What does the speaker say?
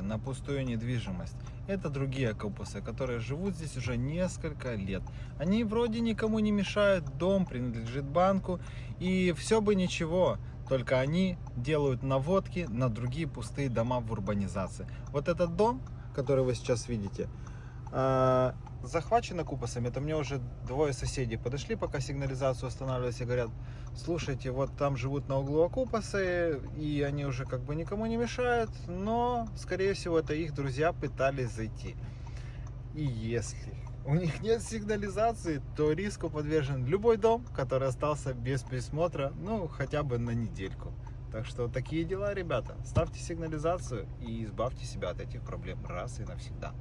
на пустую недвижимость. Это другие окупасы, которые живут здесь уже несколько лет. Они вроде никому не мешают, дом принадлежит банку, и все бы ничего, только они делают наводки на другие пустые дома в урбанизации. Вот этот дом, который вы сейчас видите, захвачен окупасами. Это мне уже двое соседей подошли, пока сигнализацию останавливались, и говорят: слушайте, вот там живут на углу окупасы, и они уже как бы никому не мешают, но, скорее всего, это их друзья пытались зайти. И если у них нет сигнализации, то риску подвержен любой дом, который остался без присмотра, ну, хотя бы на недельку. Так что такие дела, ребята. Ставьте сигнализацию и избавьте себя от этих проблем раз и навсегда.